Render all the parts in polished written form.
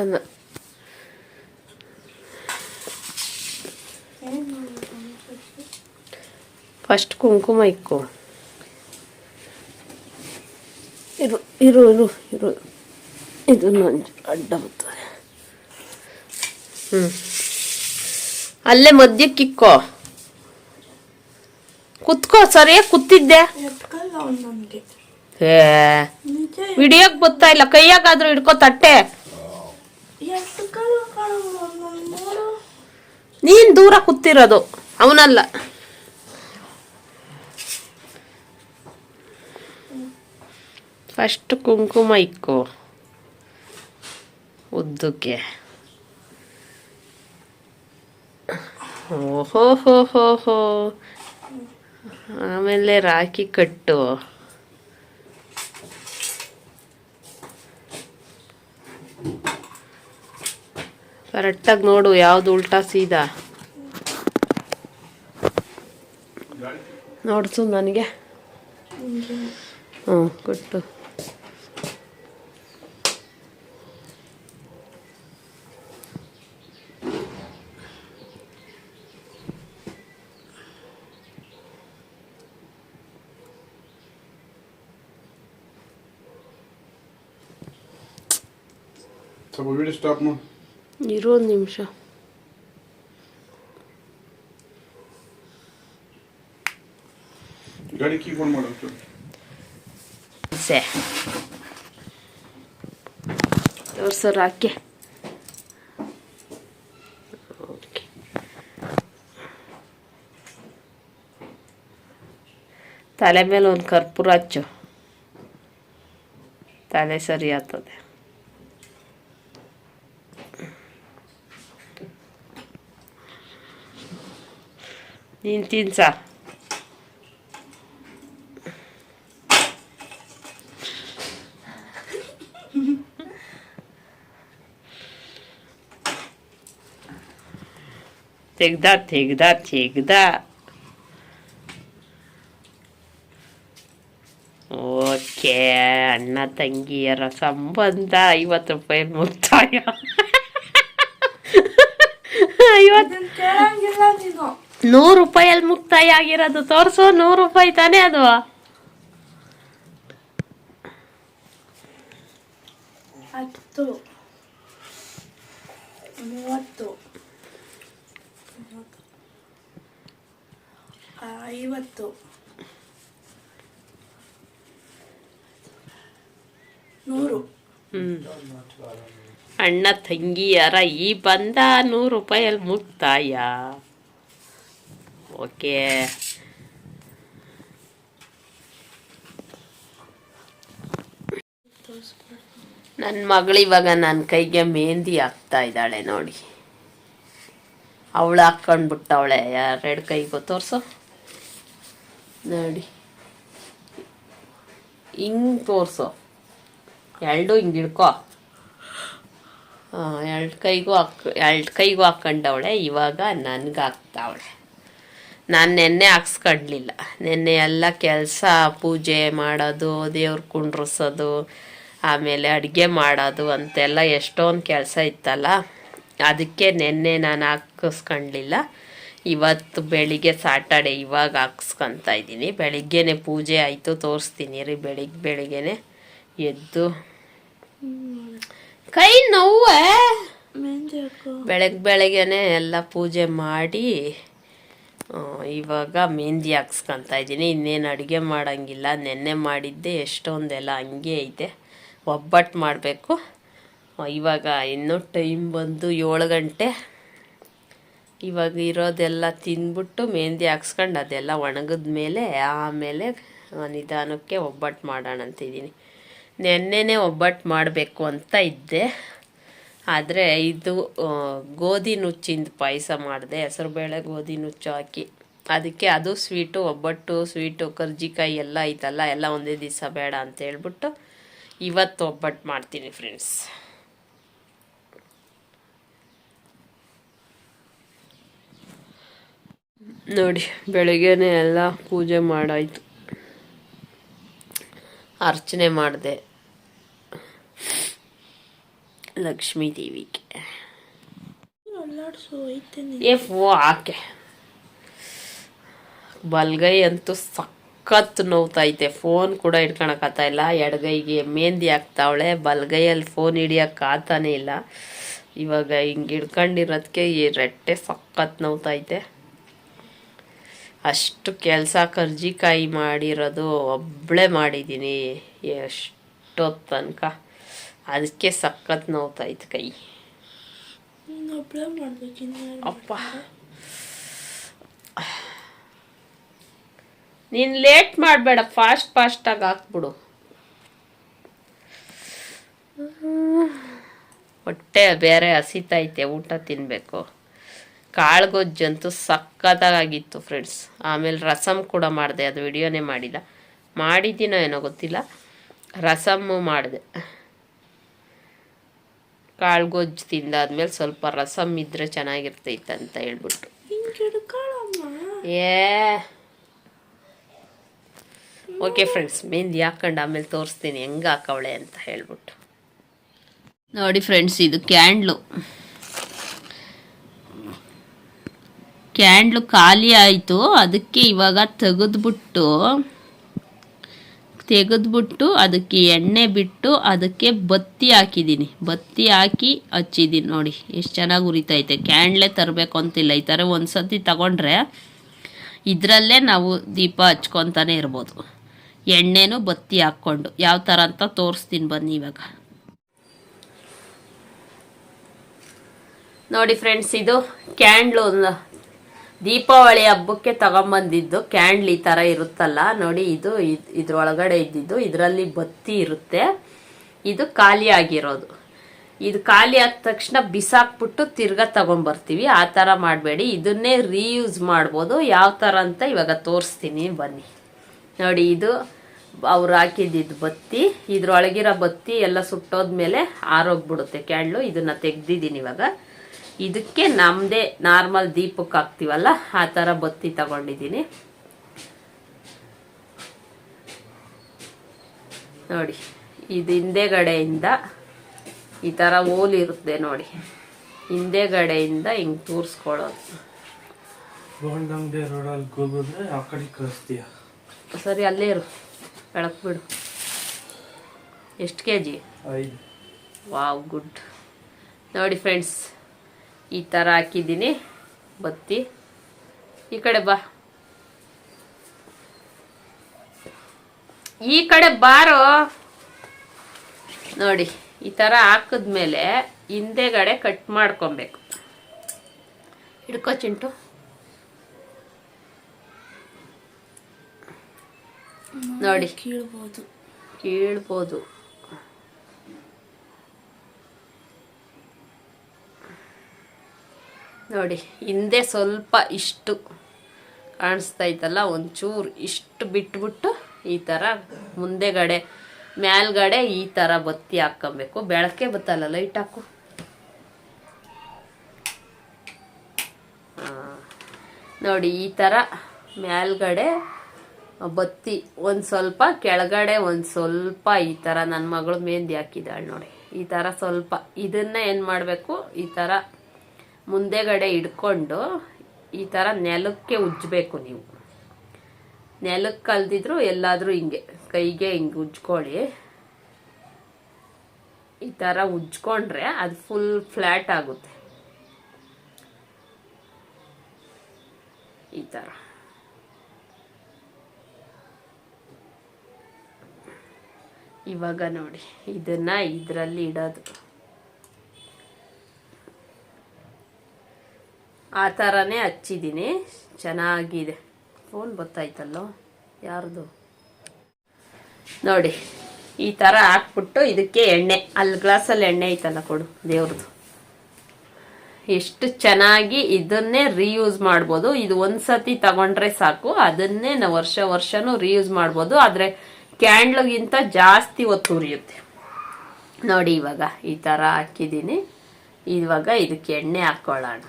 ಅನ್ನ ಫಸ್ಟ್ ಕುಂಕುಮ ಇಕ್ಕೋ. ಇರು ಇರು ಇರು ಇರು ಇದನ್ನು ಅಡ್ಡ ಬರ್ತದೆ. ಅಲ್ಲೇ ಮಧ್ಯಕ್ಕೆ ಇಕ್ಕೋ. ಕುತ್ಕೋ, ಸರಿಯಾಗಿ ಕೂತಿದ್ದೆ. ವಿಡಿಯೋಕ್ ಗೊತ್ತಾ ಇಲ್ಲ, ಕೈಯಾಗಾದ್ರೂ ಹಿಡ್ಕೋ ತಟ್ಟೆ. ನೀನ್ ದೂರ ಕೂತಿರೋದು, ಅವನಲ್ಲ. ಫಸ್ಟ್ ಕುಂಕುಮ ಇಕ್ಕೋ ಉದ್ದಕ್ಕೆ. ಓಹೋ ಹೋ ಹೋ ಹೋ. ಆಮೇಲೆ ರಾಖಿ ಕಟ್ಟು. ಕರೆಕ್ಟಾಗಿ ನೋಡು, ಯಾವ್ದು ಉಲ್ಟಾ ಸೀದಾ ನೋಡ್ಸು ನನಗೆ. ಕೊಟ್ಟು. ಸ್ವಲ್ಪ ವಿಡಿಯೋ ಸ್ಟಾಪ್ ಮಾಡು. ಇರು ಒಂದು ನಿಮಿಷ. ಗಾಡಿ ಕೀ ಫೋನ್ ಮಾಡು. ತೋರ್ಸೋರು ಹಾಕಿ. ಓಕೆ, ತಲೆ ಮೇಲೆ ಒಂದು ಕರ್ಪೂರ ಹಚ್ಚು, ತಲೆ ಸರಿ ಆಗ್ತದೆ. ನೀನು ತಿನ್ಸ. ತೆಗ್ದ. ಓಕೆ, ಅಣ್ಣ ತಂಗಿಯರ ಸಂಬಂಧ 50 ರೂಪಾಯಿ ಮುಕ್ತಾಯ. 100 ರೂಪಾಯಲ್ಲಿ ಮುಕ್ತಾಯ ಆಗಿರೋದು ತೋರ್ಸು. 100 ರೂಪಾಯಿ ತಾನೇ ಅದು. ಹತ್ತು 30 50 100. ಅಣ್ಣ ತಂಗಿಯರ ಈ ಬಂದ 100 ರೂಪಾಯಲ್ಲಿ ಮುಕ್ತಾಯ. ಓಕೆ, ನನ್ನ ಮಗಳು ಇವಾಗ ನನ್ನ ಕೈಗೆ ಮೆಹಂದಿ ಹಾಕ್ತಾ ಇದ್ದಾಳೆ ನೋಡಿ. ಅವಳು ಹಾಕ್ಕೊಂಡ್ಬಿಟ್ಟವಳೆ. ಎರಡು ಕೈಗೂ ತೋರಿಸು ನೋಡಿ. ಹಿಂಗೆ ತೋರಿಸು, ಎರಡು ಹಿಂಗೆ ಹಿಡ್ಕೊ. ಎರಡು ಕೈಗೂ ಹಾಕ್ಕೊಂಡವಳೆ. ಇವಾಗ ನನಗೆ ಹಾಕ್ತಾವಳೆ. ನಾನು ನೆನ್ನೆ ಹಾಕ್ಸ್ಕೊಂಡ್ಲಿಲ್ಲ. ನೆನ್ನೆ ಎಲ್ಲ ಕೆಲಸ, ಪೂಜೆ ಮಾಡೋದು, ದೇವ್ರ ಕುಂಡ್ರಿಸೋದು, ಆಮೇಲೆ ಅಡುಗೆ ಮಾಡೋದು ಅಂತೆಲ್ಲ ಎಷ್ಟೊಂದು ಕೆಲಸ ಇತ್ತಲ್ಲ, ಅದಕ್ಕೆ ನೆನ್ನೆ ನಾನು ಹಾಕಿಸ್ಕೊಂಡ್ಲಿಲ್ಲ. ಇವತ್ತು ಬೆಳಿಗ್ಗೆ ಸಾಟರ್ಡೆ, ಇವಾಗ ಹಾಕ್ಸ್ಕೊತಾ ಇದ್ದೀನಿ. ಬೆಳಿಗ್ಗೆನೆ ಪೂಜೆ ಆಯಿತು, ತೋರಿಸ್ತೀನಿ ರೀ. ಬೆಳಿಗ್ಗೆನೆ ಎದ್ದು ಕೈ ನೋವೇ. ಬೆಳಗ್ಗೆನೆ ಎಲ್ಲ ಪೂಜೆ ಮಾಡಿ ಇವಾಗ ಮೆಹಂದಿ ಹಾಕ್ಸ್ಕೊತಾ ಇದ್ದೀನಿ. ಇನ್ನೇನು ಅಡುಗೆ ಮಾಡೋಂಗಿಲ್ಲ. ನೆನ್ನೆ ಮಾಡಿದ್ದೆ ಎಷ್ಟೊಂದೆಲ್ಲ ಹಂಗೆ ಐತೆ. ಒಬ್ಬಟ್ಟು ಮಾಡಬೇಕು. ಇವಾಗ ಇನ್ನೂ ಟೈಮ್ ಬಂದು 7 ಗಂಟೆ. ಇವಾಗ ಇರೋದೆಲ್ಲ ತಿಂದ್ಬಿಟ್ಟು ಮೆಹಂದಿ ಹಾಕ್ಸ್ಕೊಂಡು ಅದೆಲ್ಲ ಒಣಗಿದ ಮೇಲೆ ಆಮೇಲೆ ನಿಧಾನಕ್ಕೆ ಒಬ್ಬಟ್ಟು ಮಾಡೋಣ ಅಂತಿದ್ದೀನಿ. ನೆನ್ನೆನೇ ಒಬ್ಬಟ್ಟು ಮಾಡಬೇಕು ಅಂತ ಇದ್ದೆ, ಆದರೆ ಇದು ಗೋಧಿ ನುಚ್ಚಿಂದ ಪಾಯಸ ಮಾಡಿದೆ. ಹೆಸರುಬೇಳೆ ಗೋಧಿ ನುಚ್ಚು ಹಾಕಿ. ಅದಕ್ಕೆ ಅದು ಸ್ವೀಟು, ಒಬ್ಬಟ್ಟು ಸ್ವೀಟು, ಕರ್ಜಿಕಾಯಿ ಎಲ್ಲ ಐತಲ್ಲ, ಎಲ್ಲ ಒಂದೇ ದಿವಸ ಬೇಡ ಅಂತ ಹೇಳ್ಬಿಟ್ಟು ಇವತ್ತು ಒಬ್ಬಟ್ಟು ಮಾಡ್ತೀನಿ ಫ್ರೆಂಡ್ಸ್. ನೋಡಿ, ಬೆಳಗ್ಗೆನೆ ಎಲ್ಲ ಪೂಜೆ ಮಾಡಾಯಿತು. ಅರ್ಚನೆ ಮಾಡಿದೆ. ಲಕ್ಷ್ಮೀ ದೇವಿಗೆ ಅಲ್ಲಾಡ್ಸು ಐತೆ ಆಕೆ ಬಲ್ಗೈ ಅಂತೂ ಸಖತ್ ನೋವ್ತೈತೆ. ಫೋನ್ ಕೂಡ ಹಿಡ್ಕೊಳಕ್ಕಾಗ್ತಾ ಇಲ್ಲ. ಎಡಗೈಗೆ ಮೆಹಂದಿ ಹಾಕ್ತಾವಳೆ, ಬಲ್ಗೈಯಲ್ಲಿ ಫೋನ್ ಹಿಡಿಯೋಕೆ ಆಗ್ತಾನೆ ಇಲ್ಲ. ಇವಾಗ ಹಿಂಗೆ ಹಿಡ್ಕೊಂಡಿರೋದಕ್ಕೆ ಈ ರೆಟ್ಟೆ ಸಖತ್ ನೋವ್ತೈತೆ. ಅಷ್ಟು ಕೆಲಸ ಕರ್ಜಿಕಾಯಿ ಮಾಡಿರೋದು ಒಬ್ಬಳೇ ಮಾಡಿದ್ದೀನಿ ಎಷ್ಟೊತ್ತು ತನಕ. ಅದಕ್ಕೆ ಸಖತ್ ನೋವ್ತೈತೆ ಕೈ. ಒಬ್ಬಳೇ ಮಾಡ್ಬೇಕಿನ್ನ ಅಪ್ಪ ನೀನು ಲೇಟ್ ಮಾಡಬೇಡ, ಫಾಸ್ಟಾಗಿ ಹಾಕ್ಬಿಡು. ಹೊಟ್ಟೆ ಬೇರೆ ಹಸಿತೈತೆ, ಊಟ ತಿನ್ನಬೇಕು. ಕಾಳುಗೊಜ್ಜಂತೂ ಸಖತ್ತಾಗಿತ್ತು ಫ್ರೆಂಡ್ಸ್. ಆಮೇಲೆ ರಸಮ್ ಕೂಡ ಮಾಡಿದೆ, ಅದು ವಿಡಿಯೋನೇ ಮಾಡಿಲ್ಲ. ಮಾಡಿದ್ದೀನೋ ಏನೋ ಗೊತ್ತಿಲ್ಲ, ರಸಮ್ಮು ಮಾಡಿದೆ. ಕಾಳುಗೊಜ್ಜು ತಿಂದಾದ್ಮೇಲೆ ಸ್ವಲ್ಪ ರಸಮ್ ಇದ್ರೆ ಚೆನ್ನಾಗಿರ್ತೈತೆ ಅಂತ ಹೇಳ್ಬಿಟ್ಟು. ಓಕೆ ಫ್ರೆಂಡ್ಸ್, ಮೆಹಂದಿ ಹಾಕೊಂಡು ಆಮೇಲೆ ತೋರಿಸ್ತೀನಿ ಹೆಂಗೆ ಹಾಕವಳೆ ಅಂತ ಹೇಳ್ಬಿಟ್ಟು. ನೋಡಿ ಫ್ರೆಂಡ್ಸ್, ಇದು ಕ್ಯಾಂಡ್ಲು ಖಾಲಿ ಆಯಿತು. ಅದಕ್ಕೆ ಇವಾಗ ತೆಗೆದ್ಬಿಟ್ಟು ಅದಕ್ಕೆ ಎಣ್ಣೆ ಬಿಟ್ಟು ಅದಕ್ಕೆ ಬತ್ತಿ ಹಾಕಿದ್ದೀನಿ. ಬತ್ತಿ ಹಾಕಿ ಹಚ್ಚಿದ್ದೀನಿ. ನೋಡಿ ಎಷ್ಟು ಚೆನ್ನಾಗಿ ಉರಿತೈತೆ. ಕ್ಯಾಂಡ್ಲೇ ತರಬೇಕು ಅಂತಿಲ್ಲ. ಈ ಥರ ಒಂದು ಸತಿ ತಗೊಂಡ್ರೆ ಇದರಲ್ಲೇ ನಾವು ದೀಪ ಹಚ್ಕೊತಾನೆ ಇರ್ಬೋದು. ಎಣ್ಣೆನೂ ಬತ್ತಿ ಹಾಕ್ಕೊಂಡು ಯಾವ ಥರ ಅಂತ ತೋರಿಸ್ತೀನಿ ಬನ್ನಿ. ಇವಾಗ ನೋಡಿ ಫ್ರೆಂಡ್ಸ್, ಇದು ಕ್ಯಾಂಡ್ಲು ದೀಪಾವಳಿ ಹಬ್ಬಕ್ಕೆ ತಗೊಂಬಂದಿದ್ದು ಕ್ಯಾಂಡ್ಲ್. ಈ ಥರ ಇರುತ್ತಲ್ಲ ನೋಡಿ, ಇದ್ರೊಳಗಡೆ ಇದ್ದಿದ್ದು, ಇದರಲ್ಲಿ ಬತ್ತಿ ಇರುತ್ತೆ. ಇದು ಖಾಲಿ ಆಗಿರೋದು. ಇದು ಖಾಲಿ ಆದ ತಕ್ಷಣ ಬಿಸಾಕ್ಬಿಟ್ಟು ತಿರ್ಗಾ ತಗೊಂಬರ್ತೀವಿ. ಆ ಥರ ಮಾಡಬೇಡಿ, ಇದನ್ನೇ ರೀಯೂಸ್ ಮಾಡ್ಬೋದು. ಯಾವ ಥರ ಅಂತ ಇವಾಗ ತೋರಿಸ್ತೀನಿ ಬನ್ನಿ. ನೋಡಿ, ಇದು ಅವ್ರು ಹಾಕಿದ್ದಿದ್ದು ಬತ್ತಿ. ಇದ್ರೊಳಗಿರೋ ಬತ್ತಿ ಎಲ್ಲ ಸುಟ್ಟೋದ್ಮೇಲೆ ಆರೋಗ್ಬಿಡುತ್ತೆ ಕ್ಯಾಂಡ್ಲು. ಇದನ್ನ ತೆಗ್ದಿದ್ದೀನಿ ಇವಾಗ. ಇದಕ್ಕೆ ನಮ್ಮದೇ ನಾರ್ಮಲ್ ದೀಪಕ್ಕೆ ಹಾಕ್ತೀವಲ್ಲ ಆ ಥರ ಬತ್ತಿ ತಗೊಂಡಿದ್ದೀನಿ. ನೋಡಿ, ಇದು ಹಿಂದೆಗಡೆಯಿಂದ ಈ ಥರ ಹೋಲ್ ಇರುತ್ತೆ ನೋಡಿ, ಹಿಂದೆಗಡೆಯಿಂದ ಹಿಂಗೆ ತೂರಿಸ್ಕೊಳ್ಳೋದು. ಸರಿ, ಅಲ್ಲೇ ಇರು, ಬೆಳಕು ಬಿಡು. ಎಷ್ಟು kg? 5. Wow, good. ನೋಡಿ ಫ್ರೆಂಡ್ಸ್, ಈ ಥರ ಹಾಕಿದ್ದೀನಿ ಬತ್ತಿ. ಈ ಕಡೆ ಬಾ, ಈ ಕಡೆ ಬಾರೋ. ನೋಡಿ, ಈ ಥರ ಹಾಕಿದ್ಮೇಲೆ ಹಿಂದೆಗಡೆ ಕಟ್ ಮಾಡ್ಕೊಬೇಕು. ಹಿಡ್ಕೋ ಚಿಂಟು. ನೋಡಿ, ಕೀಳ್ಬೋದು. ನೋಡಿ, ಹಿಂದೆ ಸ್ವಲ್ಪ ಇಷ್ಟು ಕಾಣಿಸ್ತೈತಲ್ಲ, ಒಂಚೂರು ಇಷ್ಟು ಬಿಟ್ಬಿಟ್ಟು ಈ ಥರ ಮುಂದೆಗಡೆ ಮೇಲ್ಗಡೆ ಈ ಥರ ಬತ್ತಿ ಹಾಕ್ಕೊಬೇಕು. ಬೆಳಕೆ ಬತ್ತಲ್ಲ, ಲೈಟ್ ಹಾಕು. ನೋಡಿ, ಈ ಥರ ಮೇಲ್ಗಡೆ ಬತ್ತಿ ಒಂದು ಸ್ವಲ್ಪ, ಕೆಳಗಡೆ ಒಂದು ಸ್ವಲ್ಪ. ಈ ಥರ ನನ್ನ ಮಗಳು ಮೆಹಂದಿ ಹಾಕಿದ್ದಾಳೆ ನೋಡಿ, ಈ ಥರ ಸ್ವಲ್ಪ. ಇದನ್ನ ಏನು ಮಾಡಬೇಕು, ಈ ಥರ ಮುಂದೆಗಡೆ ಇಟ್ಕೊಂಡು ಈ ಥರ ನೆಲಕ್ಕೆ ಉಜ್ಜಬೇಕು. ನೀವು ನೆಲಕ್ಕೆ ಕಲ್ದಿದ್ರು ಎಲ್ಲಾದರೂ ಹಿಂಗೆ ಕೈಗೆ ಹಿಂಗೆ ಉಜ್ಕೊಳ್ಳಿ. ಈ ಥರ ಉಜ್ಕೊಂಡ್ರೆ ಅದು ಫುಲ್ ಫ್ಲ್ಯಾಟ್ ಆಗುತ್ತೆ. ಈ ಥರ ಇವಾಗ ನೋಡಿ, ಇದನ್ನ ಇದರಲ್ಲಿ ಇಡೋದು. ಆ ಥರನೇ ಹಚ್ಚಿದ್ದೀನಿ, ಚೆನ್ನಾಗಿದೆ. ಫೋನ್ ಗೊತ್ತಾಯ್ತಲ್ಲೋ ಯಾರ್ದು. ನೋಡಿ, ಈ ಥರ ಹಾಕ್ಬಿಟ್ಟು ಇದಕ್ಕೆ ಎಣ್ಣೆ, ಅಲ್ಲಿ ಗ್ಲಾಸಲ್ಲಿ ಎಣ್ಣೆ ಐತಲ್ಲ ಕೊಡು, ದೇವ್ರದ್ದು. ಎಷ್ಟು ಚೆನ್ನಾಗಿ ಇದನ್ನೇ ರೀಯೂಸ್ ಮಾಡ್ಬೋದು. ಇದು ಒಂದ್ಸತಿ ತಗೊಂಡ್ರೆ ಸಾಕು, ಅದನ್ನೇ ನಾವು ವರ್ಷನೂ ರೀಯೂಸ್ ಮಾಡ್ಬೋದು. ಆದರೆ ಕ್ಯಾಂಡ್ಲಿಗಿಂತ ಜಾಸ್ತಿ ಹೊತ್ತು ಉರಿಯುತ್ತೆ. ನೋಡಿ, ಇವಾಗ ಈ ಥರ ಹಾಕಿದ್ದೀನಿ. ಇವಾಗ ಇದಕ್ಕೆ ಎಣ್ಣೆ ಹಾಕ್ಕೊಳ್ಳೋಣ.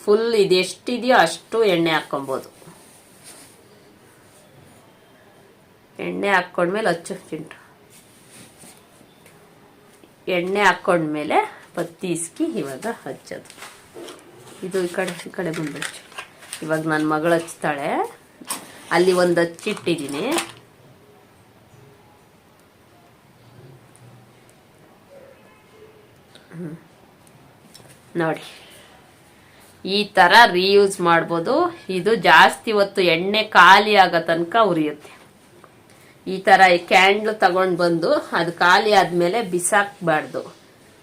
ಫುಲ್ ಇದೆಷ್ಟಿದೆಯೋ ಅಷ್ಟು ಎಣ್ಣೆ ಹಾಕ್ಕೊಬೋದು. ಎಣ್ಣೆ ಹಾಕ್ಕೊಂಡ್ಮೇಲೆ ಹಚ್ಚು ಚಿಂಟು. ಎಣ್ಣೆ ಹಾಕ್ಕೊಂಡ್ಮೇಲೆ ಬತ್ತಿ ಇಸ್ಕಿ ಇವಾಗ ಹಚ್ಚೋದು. ಇದು ಈ ಕಡೆ ಬಂದು ಹಚ್ಚು. ಇವಾಗ ನನ್ನ ಮಗಳು ಹಚ್ತಾಳೆ. ಅಲ್ಲಿ ಒಂದು ಹಚ್ಚಿಟ್ಟಿದ್ದೀನಿ. ನೋಡಿ, ಈ ಥರ ರೀಯೂಸ್ ಮಾಡ್ಬೋದು. ಇದು ಜಾಸ್ತಿ ಹೊತ್ತು ಎಣ್ಣೆ ಖಾಲಿ ಆಗೋ ತನಕ ಉರಿಯುತ್ತೆ. ಈ ಥರ ಕ್ಯಾಂಡ್ಲ್ ತಗೊಂಡು ಬಂದು ಅದು ಖಾಲಿ ಆದಮೇಲೆ ಬಿಸಾಕಬಾರ್ದು.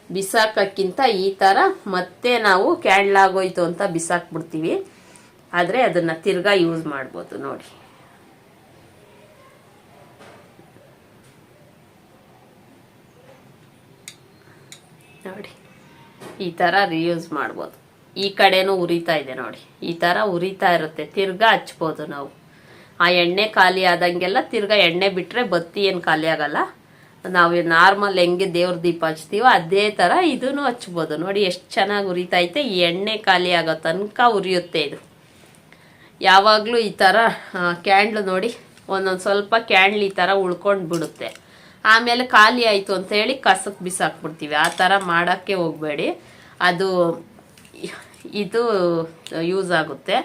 ಬಿಸಾಕೋಕ್ಕಿಂತ ಈ ಥರ ಮತ್ತೆ ನಾವು ಕ್ಯಾಂಡ್ಲ್ ಆಗೋಯ್ತು ಅಂತ ಬಿಸಾಕ್ಬಿಡ್ತೀವಿ. ಆದರೆ ಅದನ್ನು ತಿರ್ಗಾ ಯೂಸ್ ಮಾಡ್ಬೋದು. ನೋಡಿ, ನೋಡಿ ಈ ಥರ ರಿಯೂಸ್ ಮಾಡ್ಬೋದು. ಈ ಕಡೆನೂ ಉರಿತಾ ಇದೆ ನೋಡಿ, ಈ ಥರ ಉರಿತಾ ಇರುತ್ತೆ. ತಿರ್ಗಾ ಹಚ್ಬೋದು ನಾವು. ಆ ಎಣ್ಣೆ ಖಾಲಿ ಆದಂಗೆಲ್ಲ ತಿರ್ಗಾ ಎಣ್ಣೆ ಬಿಟ್ಟರೆ ಬತ್ತಿ ಏನು ಖಾಲಿ ಆಗಲ್ಲ. ನಾವು ನಾರ್ಮಲ್ ಹೆಂಗೆ ದೇವ್ರ ದೀಪ ಹಚ್ತೀವೋ ಅದೇ ಥರ ಇದನ್ನು ಹಚ್ಬೋದು. ನೋಡಿ ಎಷ್ಟು ಚೆನ್ನಾಗಿ ಉರಿತೈತೆ. ಈ ಎಣ್ಣೆ ಖಾಲಿ ಆಗೋ ತನಕ ಉರಿಯುತ್ತೆ ಇದು. ಯಾವಾಗಲೂ ಈ ಥರ ಕ್ಯಾಂಡ್ಲ್ ನೋಡಿ, ಒಂದೊಂದು ಸ್ವಲ್ಪ ಕ್ಯಾಂಡ್ಲ್ ಈ ಥರ ಉಳ್ಕೊಂಡು ಬಿಡುತ್ತೆ. ಆಮೇಲೆ ಖಾಲಿ ಆಯಿತು ಅಂತ ಹೇಳಿ ಕಸಕ್ಕೆ ಬಿಸಾಕ್ಬಿಡ್ತೀವಿ. ಆ ಥರ ಮಾಡೋಕ್ಕೆ ಹೋಗಬೇಡಿ. ಅದು ಇದು ಯೂಸ್ ಆಗುತ್ತೆ.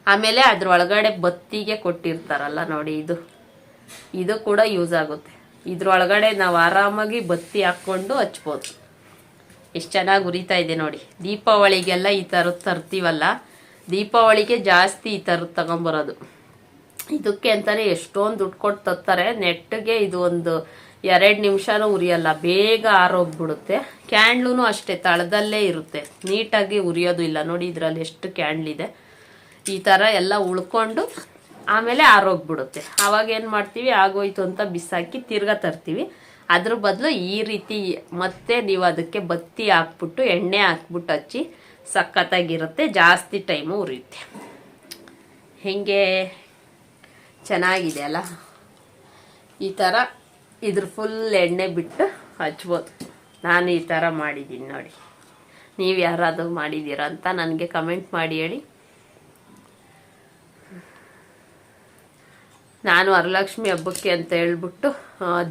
ಆಮೇಲೆ ಅದ್ರೊಳಗಡೆ ಬತ್ತಿಗೆ ಕೊಟ್ಟಿರ್ತಾರಲ್ಲ ನೋಡಿ, ಇದು ಕೂಡ ಯೂಸ್ ಆಗುತ್ತೆ. ಇದ್ರೊಳಗಡೆ ನಾವು ಆರಾಮಾಗಿ ಬತ್ತಿ ಹಾಕ್ಕೊಂಡು ಹಚ್ಬೋದು. ಎಷ್ಟು ಚೆನ್ನಾಗಿ ಉರಿತಾ ಇದೆ ನೋಡಿ. ದೀಪಾವಳಿಗೆಲ್ಲ ಈ ಥರದ್ದು ತರ್ತೀವಲ್ಲ, ದೀಪಾವಳಿಗೆ ಜಾಸ್ತಿ ಈ ಥರದ್ದು ತಗೊಂಬರೋದು. ಇದಕ್ಕೆ ಅಂತಲೇ ಎಷ್ಟೊಂದು ದುಡ್ಡು ಕೊಟ್ಟು ತರ್ತಾರೆ. ನೆಟ್ಟಿಗೆ ಇದು ಒಂದು 2 ನಿಮಿಷನೂ ಉರಿಯಲ್ಲ, ಬೇಗ ಆರೋಗ್ಬಿಡುತ್ತೆ. ಕ್ಯಾಂಡ್ಲೂ ಅಷ್ಟೇ, ತಳದಲ್ಲೇ ಇರುತ್ತೆ, ನೀಟಾಗಿ ಉರಿಯೋದು ಇಲ್ಲ. ನೋಡಿ ಇದರಲ್ಲಿ ಎಷ್ಟು ಕ್ಯಾಂಡ್ಲ್ ಇದೆ. ಈ ಥರ ಎಲ್ಲ ಉಳ್ಕೊಂಡು ಆಮೇಲೆ ಆರೋಗ್ಬಿಡುತ್ತೆ. ಆವಾಗ ಏನು ಮಾಡ್ತೀವಿ, ಆಗೋಯ್ತು ಅಂತ ಬಿಸಾಕಿ ತಿರ್ಗಾ ತರ್ತೀವಿ. ಅದ್ರ ಬದಲು ಈ ರೀತಿ ಮತ್ತೆ ನೀವು ಅದಕ್ಕೆ ಬತ್ತಿ ಹಾಕ್ಬಿಟ್ಟು ಎಣ್ಣೆ ಹಾಕ್ಬಿಟ್ಟು ಹಚ್ಚಿ ಸಖತ್ತಾಗಿರುತ್ತೆ. ಜಾಸ್ತಿ ಟೈಮು ಉರಿಯುತ್ತೆ. ಹೇಗೆ ಚೆನ್ನಾಗಿದೆ ಅಲ್ಲ. ಈ ಥರ ಇದ್ರ ಫುಲ್ ಎಣ್ಣೆ ಬಿಟ್ಟು ಹಚ್ಬೋದು. ನಾನು ಈ ಥರ ಮಾಡಿದ್ದೀನಿ ನೋಡಿ. ನೀವು ಯಾರಾದರೂ ಮಾಡಿದ್ದೀರಾ ಅಂತ ನನಗೆ ಕಮೆಂಟ್ ಮಾಡಿ ಹೇಳಿ. ನಾನು ವರಲಕ್ಷ್ಮಿ ಹಬ್ಬಕ್ಕೆ ಅಂತ ಹೇಳ್ಬಿಟ್ಟು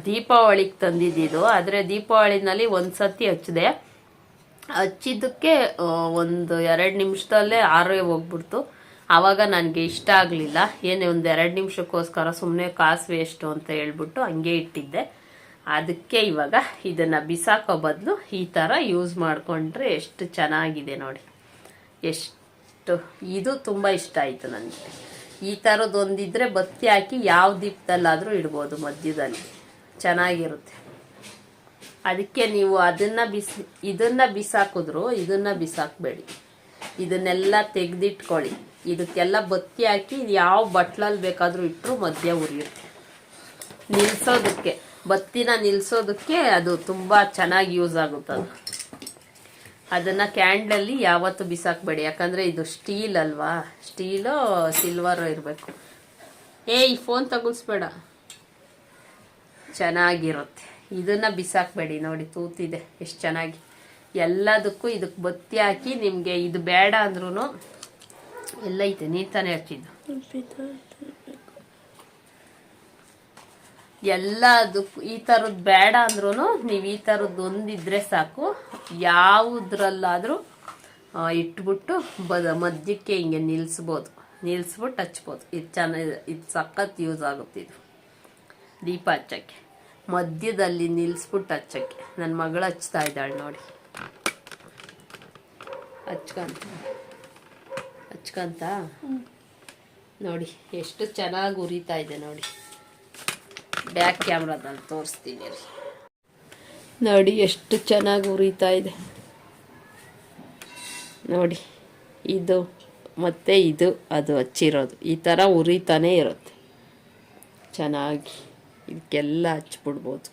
ದೀಪಾವಳಿಗೆ ತಂದಿದ್ದಿದ್ದು. ಆದರೆ ದೀಪಾವಳಿನಲ್ಲಿ ಒಂದು ಸತಿ ಹಚ್ಚಿದೆ. ಹಚ್ಚಿದ್ದಕ್ಕೆ ಒಂದು 2 ನಿಮಿಷದಲ್ಲೇ ಆರೇ ಹೋಗ್ಬಿಡ್ತು. ಆವಾಗ ನನಗೆ ಇಷ್ಟ ಆಗಲಿಲ್ಲ. ಏನೇ ಒಂದು 2 ನಿಮಿಷಕ್ಕೋಸ್ಕರ ಸುಮ್ಮನೆ ಕಾಸು ವೇಸ್ಟು ಅಂತ ಹೇಳ್ಬಿಟ್ಟು ಹಂಗೆ ಇಟ್ಟಿದ್ದೆ. ಅದಕ್ಕೆ ಇವಾಗ ಇದನ್ನು ಬಿಸಾಕೋ ಬದಲು ಈ ಥರ ಯೂಸ್ ಮಾಡಿಕೊಂಡ್ರೆ ಎಷ್ಟು ಚೆನ್ನಾಗಿದೆ ನೋಡಿ. ಎಷ್ಟು ಇದು ತುಂಬ ಇಷ್ಟ ಆಯಿತು ನನಗೆ. ಈ ಥರದ್ದು ಒಂದಿದ್ರೆ ಬತ್ತಿ ಹಾಕಿ ಯಾವ ದೀಪದಲ್ಲಾದರೂ ಇಡ್ಬೋದು, ಮಧ್ಯದಲ್ಲಿ ಚೆನ್ನಾಗಿರುತ್ತೆ. ಅದಕ್ಕೆ ನೀವು ಇದನ್ನು ಬಿಸಾಕಿದ್ರು ಇದನ್ನು ಬಿಸಾಕಬೇಡಿ. ಇದನ್ನೆಲ್ಲ ತೆಗೆದಿಟ್ಕೊಳ್ಳಿ. ಇದಕ್ಕೆಲ್ಲ ಬತ್ತಿ ಹಾಕಿ ಯಾವ ಬಟ್ಲಲ್ಲಿ ಬೇಕಾದರೂ ಇಟ್ಟರು ಮಧ್ಯ ಉರಿಯುತ್ತೆ. ನಿಲ್ಲಿಸೋದಕ್ಕೆ, ಬತ್ತಿನ ನಿಲ್ಲಿಸೋದಕ್ಕೆ ಅದು ತುಂಬ ಚೆನ್ನಾಗಿ ಯೂಸ್ ಆಗುತ್ತದು. ಅದನ್ನು ಕ್ಯಾಂಡಲಲ್ಲಿ ಯಾವತ್ತೂ ಬಿಸಾಕಬೇಡಿ. ಯಾಕಂದರೆ ಇದು ಸ್ಟೀಲ್ ಅಲ್ವಾ, ಸ್ಟೀಲು ಸಿಲ್ವರು ಇರಬೇಕು. ಈ ಫೋನ್ ತಗುಲ್ಸ್ಬೇಡ. ಚೆನ್ನಾಗಿರುತ್ತೆ. ಇದನ್ನು ಬಿಸಾಕಬೇಡಿ. ನೋಡಿ ತೂತಿದೆ ಎಷ್ಟು ಚೆನ್ನಾಗಿ. ಎಲ್ಲದಕ್ಕೂ ಇದಕ್ಕೆ ಬತ್ತಿ ಹಾಕಿ, ನಿಮಗೆ ಇದು ಬೇಡ ಅಂದ್ರೂ ಎಲ್ಲೈತೆ ನೀನು ತಾನೇ ಹಚ್ಚಿದ್ದು. ಎಲ್ಲದಕ್ಕೂ ಈ ಥರದ್ದು ಬೇಡ ಅಂದ್ರೂ ನೀವು ಈ ಥರದ್ದು ಒಂದಿದ್ರೆ ಸಾಕು. ಯಾವುದ್ರಲ್ಲಾದರೂ ಇಟ್ಬಿಟ್ಟು ಮಧ್ಯಕ್ಕೆ ಹಿಂಗೆ ನಿಲ್ಲಿಸ್ಬಿಟ್ಟು ಹಚ್ಬೋದು. ಇದು ಚೆನ್ನಾಗಿ, ಇದು ಸಖತ್ ಯೂಸ್ ಆಗುತ್ತೆ. ಇದು ದೀಪ ಹಚ್ಚೋಕ್ಕೆ ಮಧ್ಯದಲ್ಲಿ ನಿಲ್ಲಿಸ್ಬಿಟ್ಟು ಹಚ್ಚೋಕ್ಕೆ. ನನ್ನ ಮಗಳು ಹಚ್ತಾ ಇದ್ದಾಳೆ ನೋಡಿ. ಹಚ್ಕಂತ ನೋಡಿ ಎಷ್ಟು ಚೆನ್ನಾಗಿ ಉರಿತಾ ಇದೆ ನೋಡಿ. ಬ್ಯಾಕ್ ಕ್ಯಾಮ್ರಾದಲ್ಲಿ ತೋರಿಸ್ತೀನಿ ರೀ. ನೋಡಿ ಎಷ್ಟು ಚೆನ್ನಾಗಿ ಉರಿತಾ ಇದೆ ನೋಡಿ. ಇದು ಮತ್ತು ಇದು ಅದು ಹಚ್ಚಿರೋದು ಈ ಥರ ಉರಿತಾನೇ ಇರುತ್ತೆ ಚೆನ್ನಾಗಿ. ಇದಕ್ಕೆಲ್ಲ ಹಚ್ಬಿಡ್ಬೋದು.